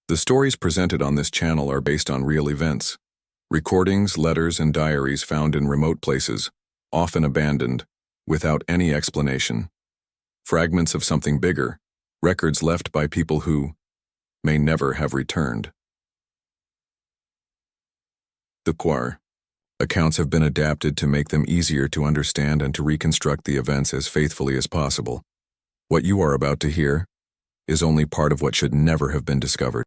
The stories presented on this channel are based on real events. Recordings, letters, and diaries found in remote places, often abandoned, without any explanation. Fragments of something bigger, records left by people who may never have returned. The Quar. Accounts have been adapted to make them easier to understand and to reconstruct the events as faithfully as possible. What you are about to hear is only part of what should never have been discovered.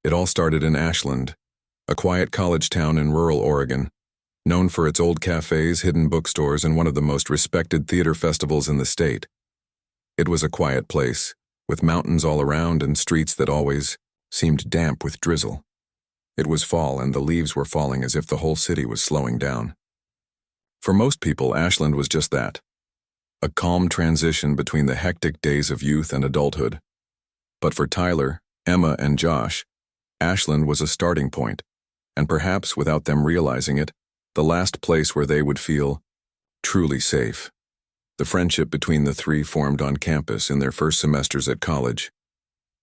It all started in Ashland, a quiet college town in rural Oregon, known for its old cafes, hidden bookstores, and one of the most respected theater festivals in the state. It was a quiet place, with mountains all around and streets that always seemed damp with drizzle. It was fall, and the leaves were falling as if the whole city was slowing down. For most people, Ashland was just that, a calm transition between the hectic days of youth and adulthood. But for Tyler, Emma, and Josh, Ashland was a starting point, and perhaps without them realizing it, the last place where they would feel truly safe. The friendship between the three formed on campus in their first semesters at college.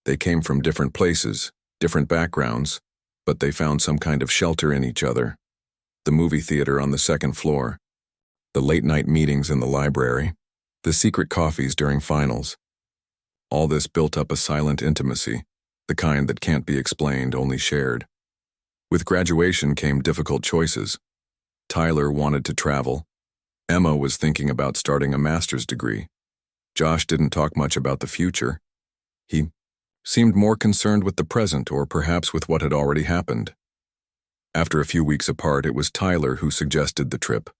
They came from different places, different backgrounds, but they found some kind of shelter in each other. The movie theater on the second floor, the late-night meetings in the library, the secret coffees during finals. All this built up a silent intimacy, the kind that can't be explained, only shared. With graduation came difficult choices. Tyler wanted to travel. Emma was thinking about starting a master's degree. Josh didn't talk much about the future. He seemed more concerned with the present, or perhaps with what had already happened. After a few weeks apart, it was Tyler who suggested the trip.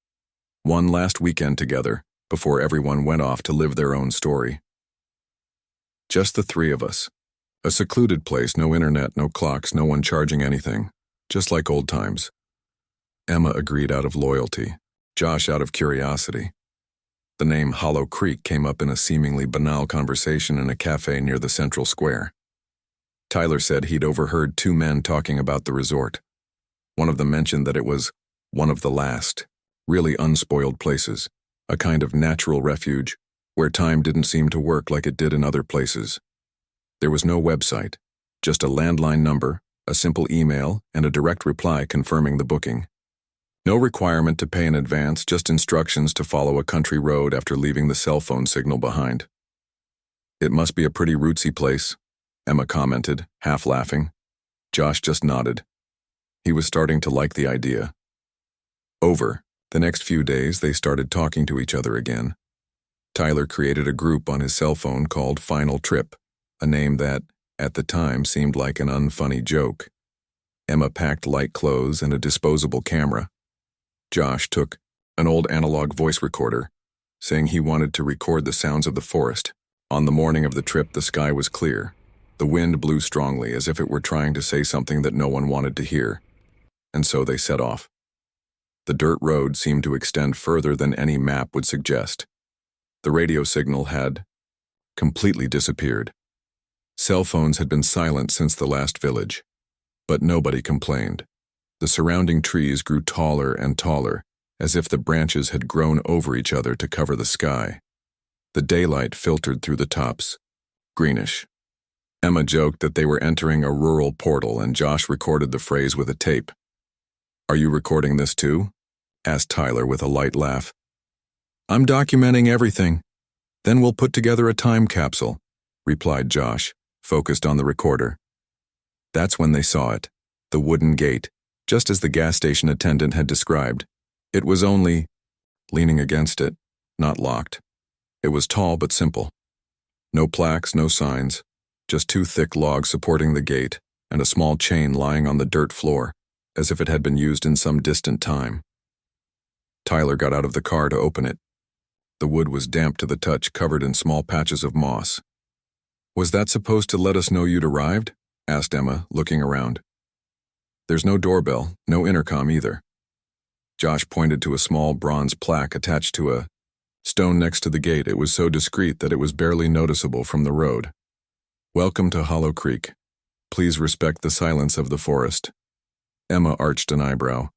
One last weekend together, before everyone went off to live their own story. Just the three of us. A secluded place, no internet, no clocks, no one charging anything. Just like old times. Emma agreed out of loyalty, Josh out of curiosity. The name Hollow Creek came up in a seemingly banal conversation in a cafe near the central square. Tyler said he'd overheard two men talking about the resort. One of them mentioned that it was one of the last, really unspoiled places, a kind of natural refuge, where time didn't seem to work like it did in other places. There was no website, just a landline number, a simple email, and a direct reply confirming the booking. No requirement to pay in advance, just instructions to follow a country road after leaving the cell phone signal behind. "It must be a pretty rootsy place," Emma commented, half laughing. Josh just nodded. He was starting to like the idea. Over the next few days, they started talking to each other again. Tyler created a group on his cell phone called Final Trip, a name that, at the time, seemed like an unfunny joke. Emma packed light clothes and a disposable camera. Josh took an old analog voice recorder, saying he wanted to record the sounds of the forest. On the morning of the trip, the sky was clear. The wind blew strongly, as if it were trying to say something that no one wanted to hear. And so they set off. The dirt road seemed to extend further than any map would suggest. The radio signal had completely disappeared. Cell phones had been silent since the last village, but nobody complained. The surrounding trees grew taller and taller, as if the branches had grown over each other to cover the sky. The daylight filtered through the tops, greenish. Emma joked that they were entering a rural portal, and Josh recorded the phrase with a tape. "Are you recording this too?" asked Tyler with a light laugh. "I'm documenting everything. Then we'll put together a time capsule," replied Josh, focused on the recorder. That's when they saw it, the wooden gate, just as the gas station attendant had described. It was only leaning against it, not locked. It was tall but simple. No plaques, no signs, just two thick logs supporting the gate and a small chain lying on the dirt floor, as if it had been used in some distant time. Tyler got out of the car to open it. The wood was damp to the touch, covered in small patches of moss. "Was that supposed to let us know you'd arrived?" asked Emma, looking around. "There's no doorbell, no intercom either." Josh pointed to a small bronze plaque attached to a stone next to the gate. It was so discreet that it was barely noticeable from the road. "Welcome to Hollow Creek. Please respect the silence of the forest." Emma arched an eyebrow.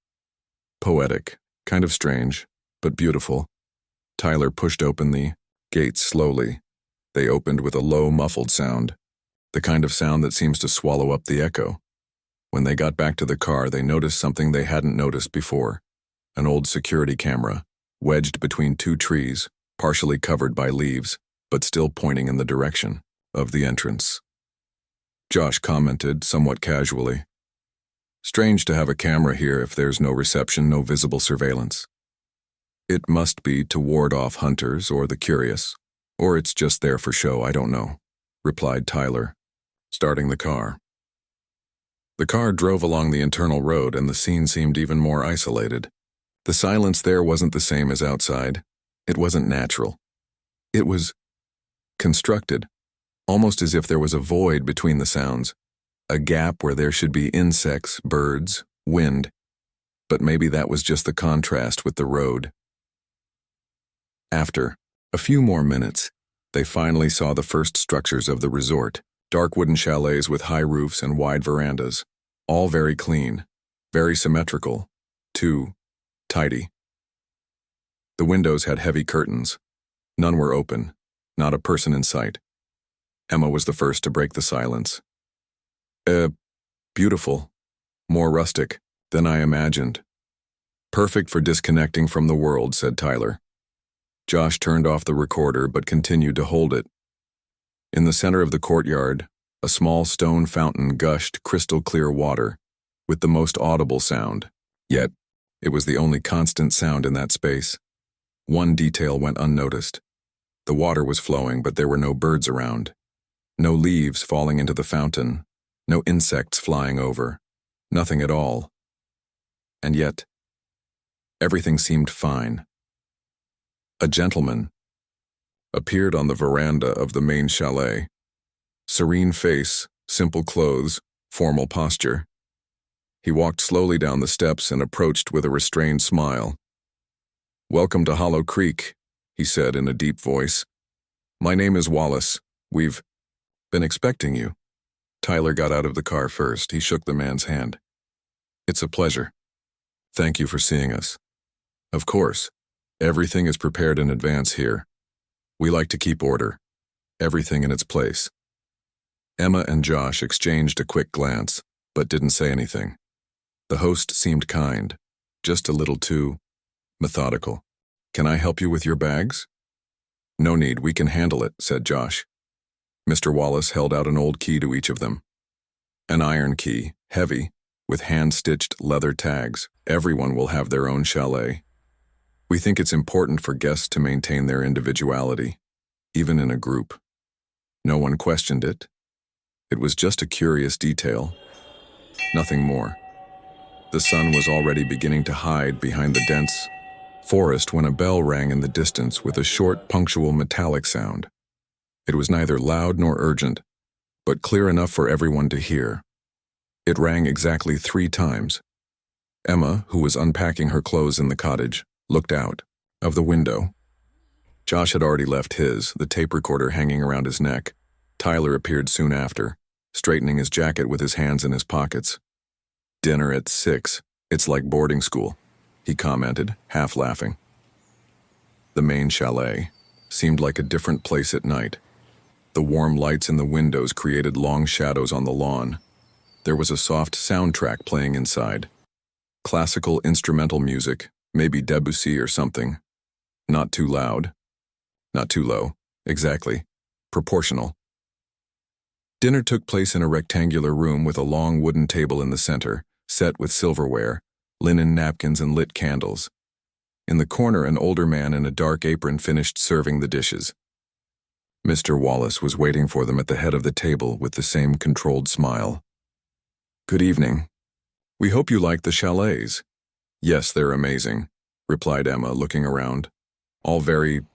Poetic, kind of strange, but beautiful. Tyler pushed open the gates slowly. They opened with a low, muffled sound, the kind of sound that seems to swallow up the echo. When they got back to the car, they noticed something they hadn't noticed before. An old security camera, wedged between two trees, partially covered by leaves, but still pointing in the direction of the entrance. Josh commented, somewhat casually, "Strange to have a camera here if there's no reception, no visible surveillance. It must be to ward off hunters or the curious, or it's just there for show, I don't know," replied Tyler, starting the car. The car drove along the internal road and the scene seemed even more isolated. The silence there wasn't the same as outside. It wasn't natural. It was constructed, almost as if there was a void between the sounds, a gap where there should be insects, birds, wind, but maybe that was just the contrast with the road. After a few more minutes, they finally saw the first structures of the resort, dark wooden chalets with high roofs and wide verandas, all very clean, very symmetrical, too tidy. The windows had heavy curtains. None were open, not a person in sight. Emma was the first to break the silence. Beautiful, more rustic than I imagined. Perfect for disconnecting from the world," said Tyler. Josh turned off the recorder but continued to hold it. In the center of the courtyard, a small stone fountain gushed crystal clear water with the most audible sound. Yet, it was the only constant sound in that space. One detail went unnoticed. The water was flowing, but there were no birds around. No leaves falling into the fountain. No insects flying over. Nothing at all. And yet, everything seemed fine. A gentleman appeared on the veranda of the main chalet. Serene face, simple clothes, formal posture. He walked slowly down the steps and approached with a restrained smile. "Welcome to Hollow Creek," he said in a deep voice. "My name is Wallace. We've been expecting you." Tyler got out of the car first. He shook the man's hand. "It's a pleasure. Thank you for seeing us. Of course, everything is prepared in advance here. We like to keep order, everything in its place." Emma and Josh exchanged a quick glance, but didn't say anything. The host seemed kind, just a little too methodical. "Can I help you with your bags?" "No need, we can handle it," said Josh. Mr. Wallace held out an old key to each of them. An iron key, heavy, with hand-stitched leather tags. "Everyone will have their own chalet. We think it's important for guests to maintain their individuality, even in a group." No one questioned it. It was just a curious detail. Nothing more. The sun was already beginning to hide behind the dense forest when a bell rang in the distance with a short, punctual metallic sound. It was neither loud nor urgent, but clear enough for everyone to hear. It rang exactly 3 times. Emma, who was unpacking her clothes in the cottage, looked out of the window. Josh had already left his, the tape recorder hanging around his neck. Tyler appeared soon after, straightening his jacket with his hands in his pockets. "Dinner at 6. It's like boarding school," he commented, half laughing. The main chalet seemed like a different place at night. The warm lights in the windows created long shadows on the lawn. There was a soft soundtrack playing inside. Classical instrumental music, maybe Debussy or something. Not too loud. Not too low. Exactly. Proportional. Dinner took place in a rectangular room with a long wooden table in the center, set with silverware, linen napkins and lit candles. In the corner, an older man in a dark apron finished serving the dishes. Mr. Wallace was waiting for them at the head of the table with the same controlled smile. "Good evening. We hope you like the chalets." "Yes, they're amazing," replied Emma, looking around. "All very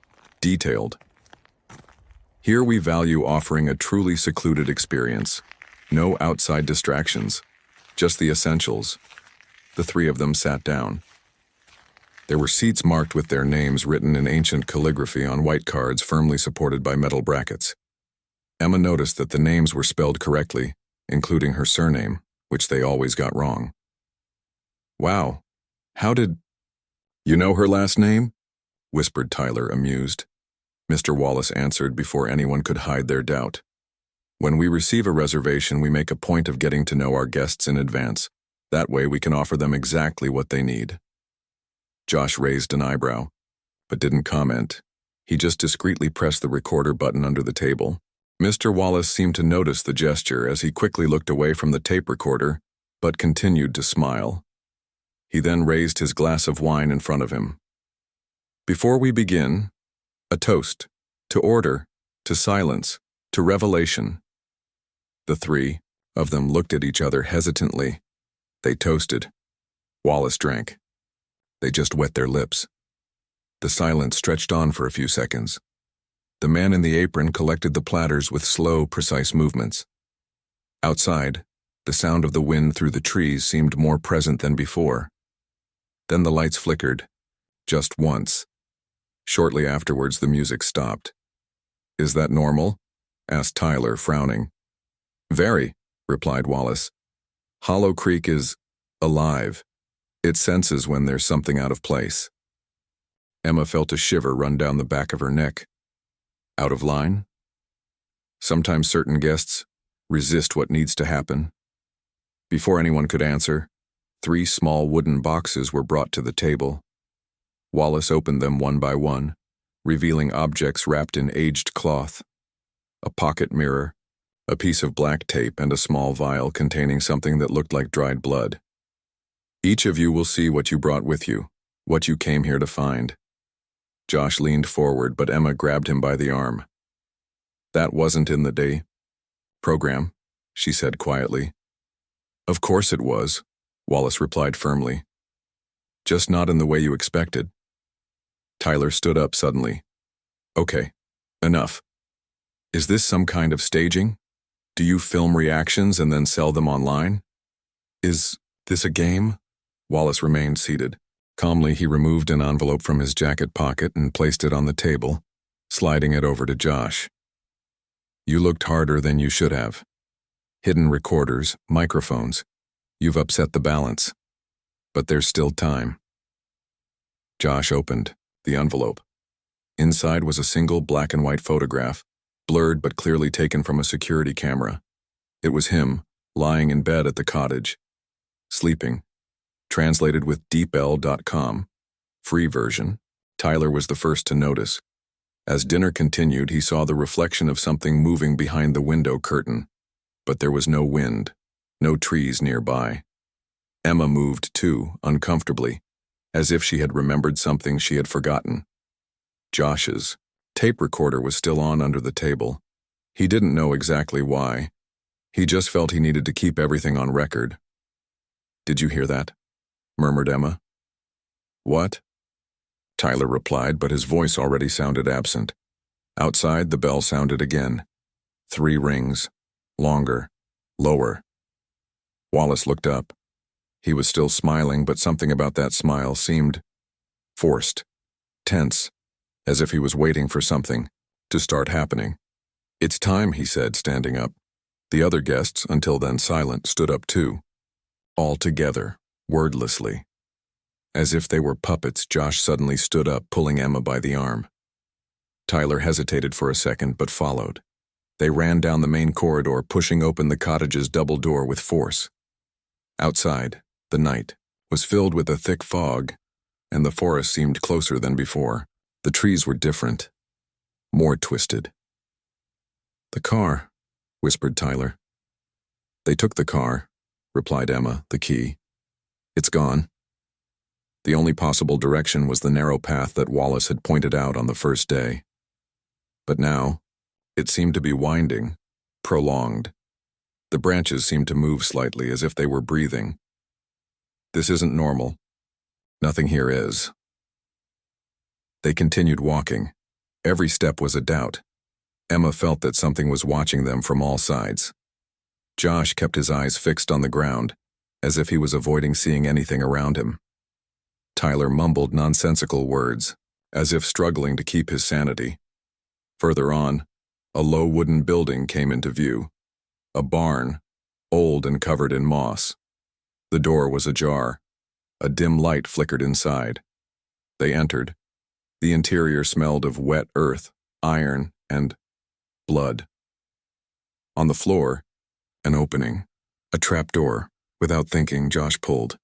detailed. Here we value offering a truly secluded experience. No outside distractions, just the essentials." The 3 of them sat down. There were seats marked with their names written in ancient calligraphy on white cards firmly supported by metal brackets. Emma noticed that the names were spelled correctly, including her surname, which they always got wrong. "Wow, how did you know her last name?" whispered Tyler, amused. Mr. Wallace answered before anyone could hide their doubt. When we receive a reservation, we make a point of getting to know our guests in advance. That way we can offer them exactly what they need. Josh raised an eyebrow, but didn't comment. He just discreetly pressed the recorder button under the table. Mr. Wallace seemed to notice the gesture as he quickly looked away from the tape recorder, but continued to smile. He then raised his glass of wine in front of him. Before we begin, a toast, to order, to silence, to revelation. The three of them looked at each other hesitantly. They toasted. Wallace drank. They just wet their lips. The silence stretched on for a few seconds. The man in the apron collected the platters with slow, precise movements. Outside, the sound of the wind through the trees seemed more present than before. Then the lights flickered, just once. Shortly afterwards, the music stopped. "Is that normal?" asked Tyler, frowning. "Very," replied Wallace. "Hollow Creek is alive. It senses when there's something out of place." Emma felt a shiver run down the back of her neck. Out of line? Sometimes certain guests resist what needs to happen. Before anyone could answer, 3 small wooden boxes were brought to the table. Wallace opened them one by one, revealing objects wrapped in aged cloth. A pocket mirror, a piece of black tape, and a small vial containing something that looked like dried blood. "Each of you will see what you brought with you, what you came here to find." Josh leaned forward, but Emma grabbed him by the arm. "That wasn't in the day program," she said quietly. "Of course it was," Wallace replied firmly. "Just not in the way you expected." Tyler stood up suddenly. "Okay, enough. Is this some kind of staging? Do you film reactions and then sell them online? Is this a game?" Wallace remained seated. Calmly, he removed an envelope from his jacket pocket and placed it on the table, sliding it over to Josh. "You looked harder than you should have. Hidden recorders, microphones. You've upset the balance. But there's still time." Josh opened the envelope. Inside was a single black and white photograph, blurred but clearly taken from a security camera. It was him, lying in bed at the cottage, sleeping. Translated with deepl.com. Free version. Tyler was the first to notice. As dinner continued, he saw the reflection of something moving behind the window curtain. But there was no wind, no trees nearby. Emma moved too, uncomfortably, as if she had remembered something she had forgotten. Josh's tape recorder was still on under the table. He didn't know exactly why. He just felt he needed to keep everything on record. "Did you hear that?" murmured Emma. "What?" Tyler replied, but his voice already sounded absent. Outside, the bell sounded again. 3 rings. Longer. Lower. Wallace looked up. He was still smiling, but something about that smile seemed forced, tense, as if he was waiting for something to start happening. "It's time," he said, standing up. The other guests, until then silent, stood up too. All together, wordlessly. As if they were puppets, Josh suddenly stood up, pulling Emma by the arm. Tyler hesitated for a second, but followed. They ran down the main corridor, pushing open the cottage's double door with force. Outside, the night was filled with a thick fog, and the forest seemed closer than before. The trees were different, more twisted. "The car," whispered Tyler. "They took the car," replied Emma, "the key. It's gone." The only possible direction was the narrow path that Wallace had pointed out on the first day. But now, it seemed to be winding, prolonged. The branches seemed to move slightly, as if they were breathing. "This isn't normal. Nothing here is." They continued walking. Every step was a doubt. Emma felt that something was watching them from all sides. Josh kept his eyes fixed on the ground, as if he was avoiding seeing anything around him. Tyler mumbled nonsensical words, as if struggling to keep his sanity. Further on, a low wooden building came into view. A barn, old and covered in moss. The door was ajar. A dim light flickered inside. They entered. The interior smelled of wet earth, iron, and blood. On the floor, an opening, a trapdoor. Without thinking, Josh pulled.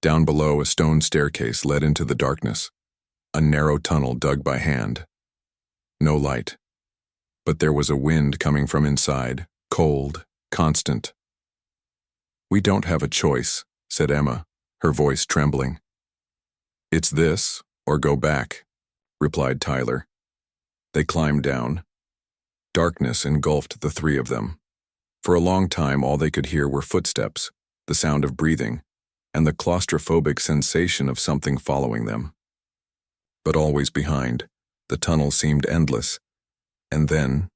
Down below, a stone staircase led into the darkness. A narrow tunnel dug by hand. No light. But there was a wind coming from inside, cold, constant. "We don't have a choice," said Emma, her voice trembling. "It's this, or go back," replied Tyler. They climbed down. Darkness engulfed the three of them. For a long time, all they could hear were footsteps, the sound of breathing, and the claustrophobic sensation of something following them. But always behind, the tunnel seemed endless. And then,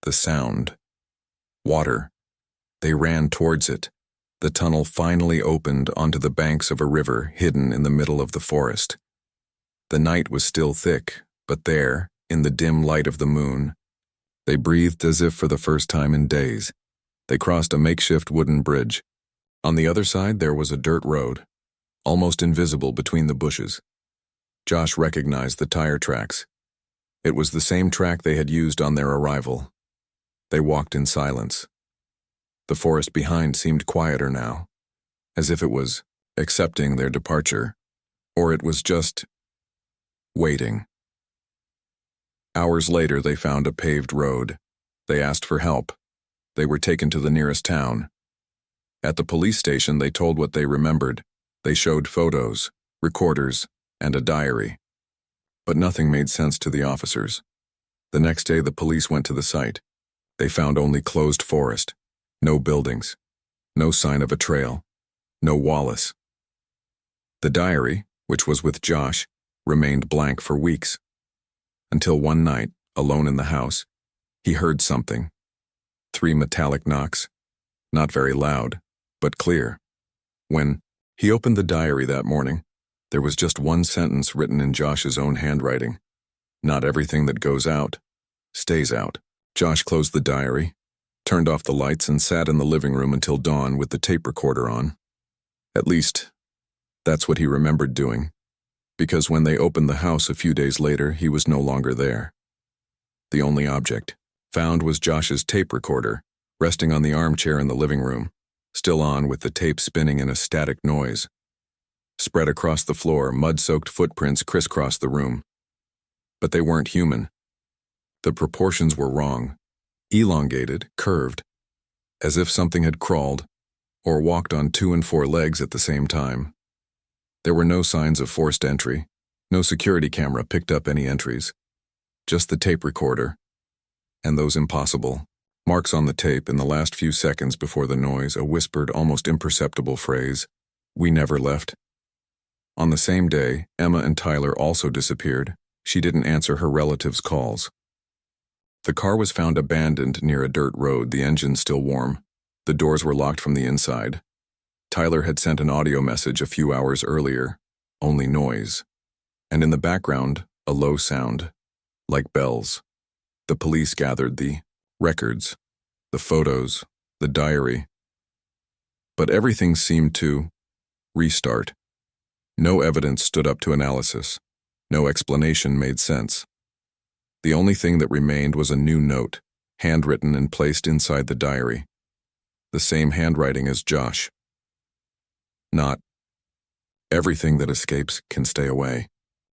the sound. Water. They ran towards it. The tunnel finally opened onto the banks of a river hidden in the middle of the forest. The night was still thick, but there, in the dim light of the moon, they breathed as if for the first time in days. They crossed a makeshift wooden bridge. On the other side, there was a dirt road, almost invisible between the bushes. Josh recognized the tire tracks. It was the same track they had used on their arrival. They walked in silence. The forest behind seemed quieter now, as if it was accepting their departure, or it was just waiting. Hours later, they found a paved road. They asked for help. They were taken to the nearest town. At the police station, they told what they remembered. They showed photos, recorders, and a diary. But nothing made sense to the officers. The next day, the police went to the site. They found only closed forest, no buildings, no sign of a trail, no Wallace. The diary, which was with Josh, remained blank for weeks. Until one night, alone in the house, he heard something. 3 metallic knocks, not very loud, but clear. When he opened the diary that morning, there was just one sentence written in Josh's own handwriting. "Not everything that goes out stays out." Josh closed the diary, turned off the lights, and sat in the living room until dawn with the tape recorder on. At least, that's what he remembered doing, because when they opened the house a few days later, he was no longer there. The only object found was Josh's tape recorder, resting on the armchair in the living room, still on with the tape spinning in a static noise. Spread across the floor, mud-soaked footprints crisscrossed the room. But they weren't human. The proportions were wrong, elongated, curved, as if something had crawled or walked on 2 and 4 legs at the same time. There were no signs of forced entry. No security camera picked up any entries. Just the tape recorder. And those impossible marks on the tape in the last few seconds before the noise, a whispered, almost imperceptible phrase, "We never left." On the same day, Emma and Tyler also disappeared. She didn't answer her relatives' calls. The car was found abandoned near a dirt road, the engine still warm. The doors were locked from the inside. Tyler had sent an audio message a few hours earlier, only noise. And in the background, a low sound, like bells. The police gathered the records, the photos, the diary. But everything seemed to restart. No evidence stood up to analysis. No explanation made sense. The only thing that remained was a new note, handwritten and placed inside the diary. The same handwriting as Josh. Not everything that escapes can stay away.